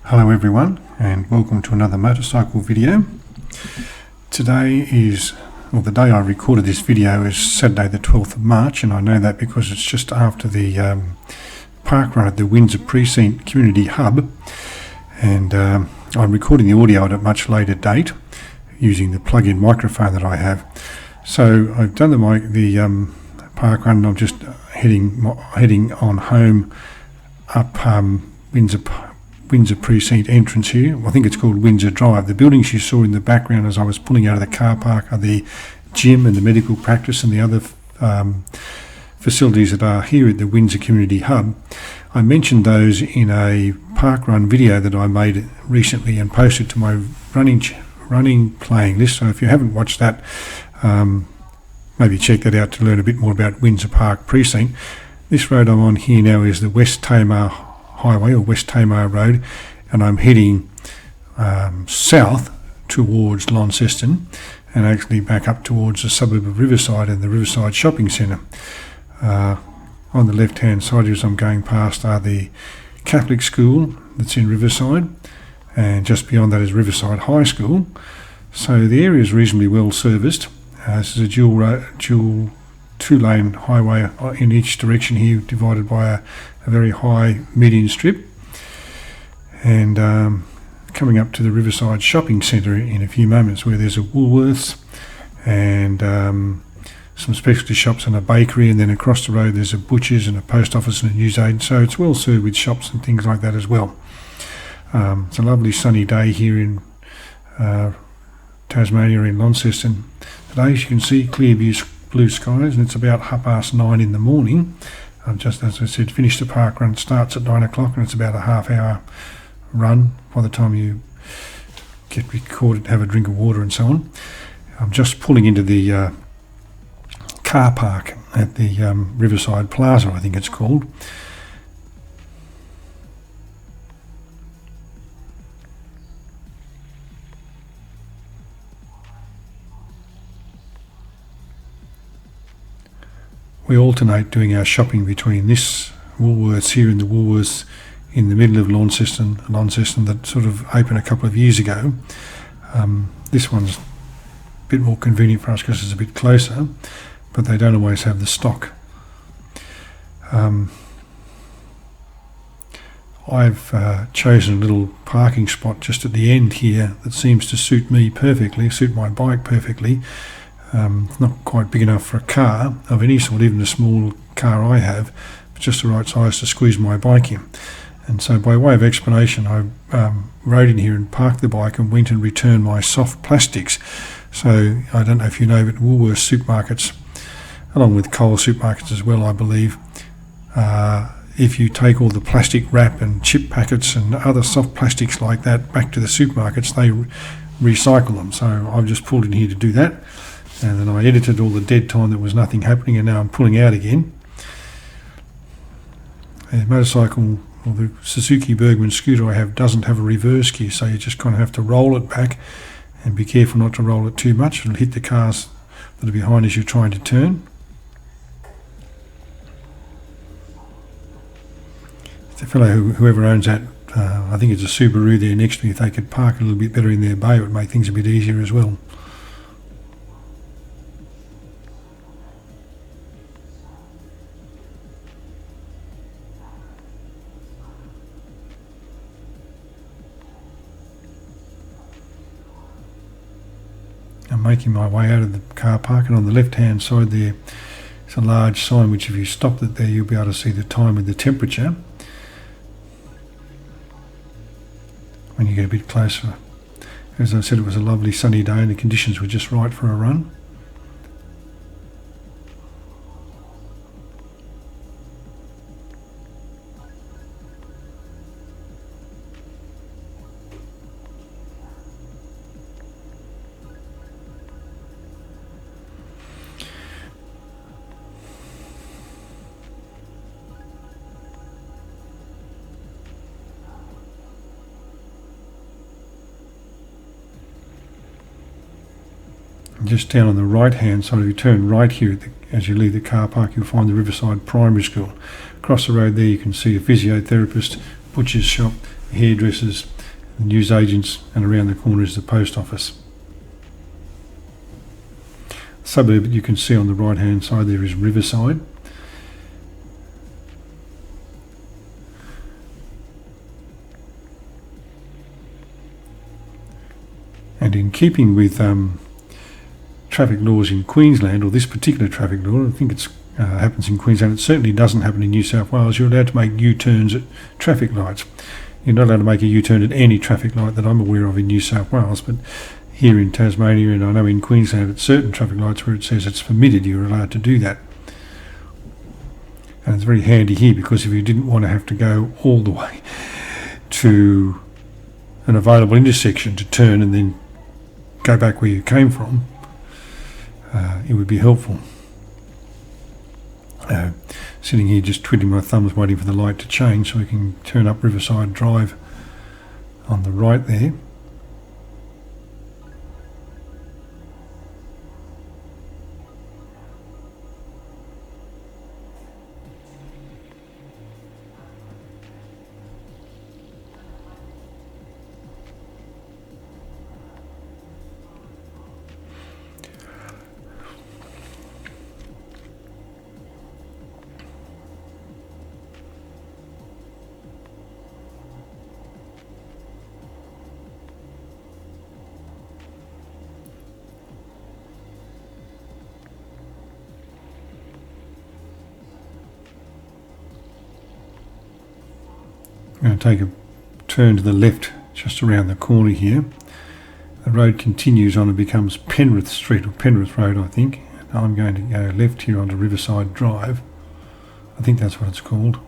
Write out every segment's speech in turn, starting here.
Hello everyone, and welcome to another motorcycle video. Today is, well, the day I recorded this video is Saturday the 12th of March, and I know that because it's just after the park run at the Windsor Precinct Community Hub, and I'm recording the audio at a much later date using the plug-in microphone that I have. So I've done the park run, and I'm just heading on home up Windsor Precinct entrance here. I think it's called Windsor Drive. The buildings you saw in the background as I was pulling out of the car park are the gym and the medical practice and the other facilities that are here at the Windsor Community Hub. I mentioned those in a park run video that I made recently and posted to my running playing list. So if you haven't watched that, maybe check that out to learn a bit more about Windsor Park Precinct. This road I'm on here now is the West Tamar Highway or West Tamar Road, and I'm heading south towards Launceston and actually back up towards the suburb of Riverside and the Riverside Shopping Centre. On the left hand side as I'm going past are the Catholic school that's in Riverside, and just beyond that is Riverside High School. So the area is reasonably well serviced. This is a dual two-lane highway in each direction here, divided by a very high median strip, and coming up to the Riverside Shopping Centre in a few moments, where there's a Woolworths and some specialty shops and a bakery, and then across the road there's a butcher's and a post office and a newsagent, so it's well served with shops and things like that as well. It's a lovely sunny day here in Tasmania in Launceston today. As you can see, clear blue skies, and it's about 9:30 in the morning. I've just, as I said, finished the park run. It starts at 9 o'clock and it's about a half-hour run by the time you get recorded, have a drink of water and so on. I'm just pulling into the car park at the Riverside Plaza, I think it's called. We alternate doing our shopping between this Woolworths here and the Woolworths in the middle of Launceston that sort of opened a couple of years ago. This one's a bit more convenient for us because it's a bit closer, but they don't always have the stock. I've chosen a little parking spot just at the end here that seems to suit me perfectly, suit my bike perfectly. It's not quite big enough for a car of any sort, even a small car I have, but just the right size to squeeze my bike in. And so by way of explanation, I rode in here and parked the bike and went and returned my soft plastics. So I don't know if you know, but Woolworths supermarkets, along with Coles supermarkets as well, I believe, if you take all the plastic wrap and chip packets and other soft plastics like that back to the supermarkets, they recycle them. So I've just pulled in here to do that. And then I edited all the dead time, there was nothing happening, and now I'm pulling out again. The motorcycle, or the Suzuki Bergman scooter I have, doesn't have a reverse gear, so you just kind of have to roll it back and be careful not to roll it too much. It'll hit the cars that are behind as you're trying to turn. The fellow whoever owns that, I think it's a Subaru there next to me, if they could park a little bit better in their bay, it would make things a bit easier as well. I'm making my way out of the car park, and on the left hand side there is a large sign which, if you stopped it there, you'll be able to see the time and the temperature when you get a bit closer. As I said, it was a lovely sunny day and the conditions were just right for a run. Just down on the right hand side, if you turn right here as you leave the car park, you'll find the Riverside Primary School. Across the road there you can see a physiotherapist, butcher's shop hairdressers, the newsagents, and around the corner is the post office. The suburb that you can see on the right hand side there is Riverside. And in keeping with traffic laws in Queensland, or this particular traffic law, I think it happens in Queensland, it certainly doesn't happen in New South Wales. You're allowed to make U-turns at traffic lights. You're not allowed to make a U-turn at any traffic light that I'm aware of in New South Wales, but here in Tasmania, and I know in Queensland at certain traffic lights where it says it's permitted, you're allowed to do that. And it's very handy here, because if you didn't want to have to go all the way to an available intersection to turn and then go back where you came from, it would be helpful. Sitting here just twiddling my thumbs waiting for the light to change so we can turn up Riverside Drive on the right there. I'm going to take a turn to the left just around the corner here. The road continues on and becomes Penrith Street, or Penrith Road I think. And I'm going to go left here onto Riverside Drive. I think that's what it's called.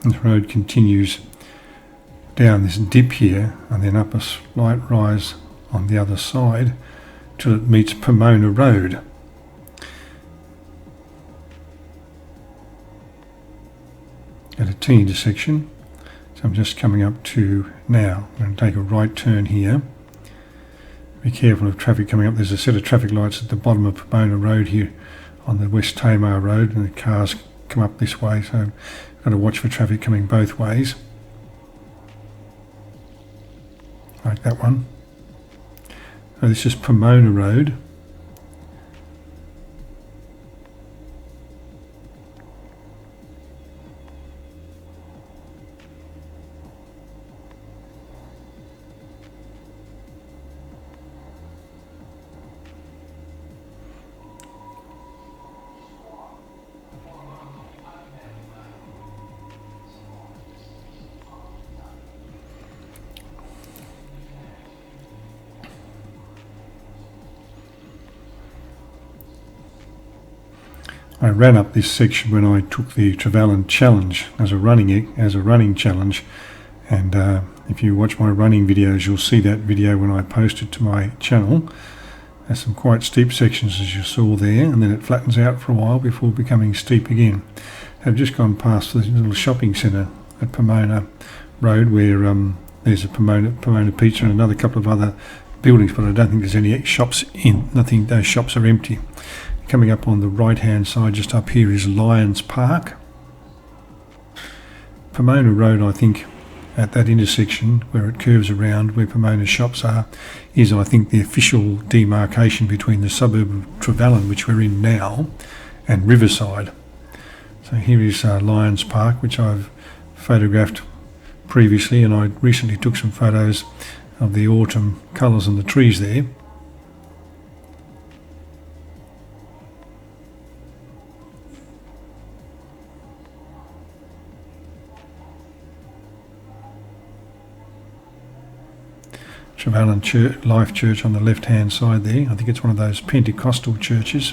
This road continues down this dip here and then up a slight rise on the other side till it meets Pomona Road. At a T intersection, so I'm just coming up to now. I'm going to take a right turn here. Be careful of traffic coming up. There's a set of traffic lights at the bottom of Pomona Road here on the West Tamar Road, and the cars come up this way, so I've got to watch for traffic coming both ways. Like that one. So this is Pomona Road. I ran up this section when I took the Trevallyn challenge as a running challenge, and if you watch my running videos, you'll see that video when I post it to my channel. There's some quite steep sections as you saw there, and then it flattens out for a while before becoming steep again. I've just gone past the little shopping centre at Pomona Road where there's a Pomona Pizza and another couple of other buildings, but I don't think there's any shops in. Nothing. Those shops are empty. Coming up on the right hand side just up here is Lions Park. Pomona Road, I think, at that intersection where it curves around where Pomona's shops are, is I think the official demarcation between the suburb of Trevallyn, which we're in now, and Riverside. So here is Lions Park, which I've photographed previously, and I recently took some photos of the autumn colours on the trees there. Trevallyn Life Church on the left-hand side there. I think it's one of those Pentecostal churches.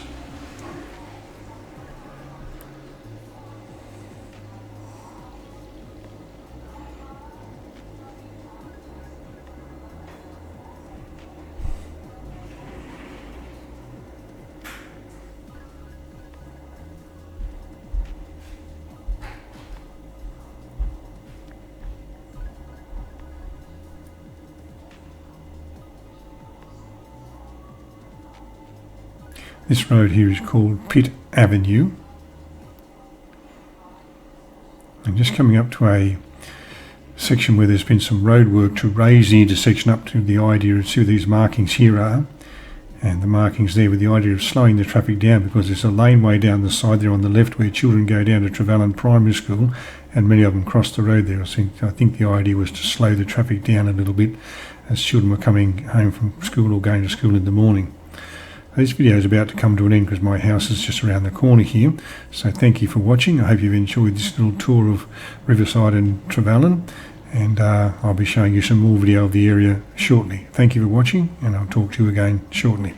This road here is called Pitt Avenue. And just coming up to a section where there's been some road work to raise the intersection up to the idea of see these markings here are. And the markings there with the idea of slowing the traffic down, because there's a laneway down the side there on the left where children go down to Trevallyn Primary School, and many of them cross the road there. I think the idea was to slow the traffic down a little bit as children were coming home from school or going to school in the morning. This video is about to come to an end because my house is just around the corner here. So thank you for watching. I hope you've enjoyed this little tour of Riverside and Trevallyn, and I'll be showing you some more video of the area shortly. Thank you for watching, and I'll talk to you again shortly.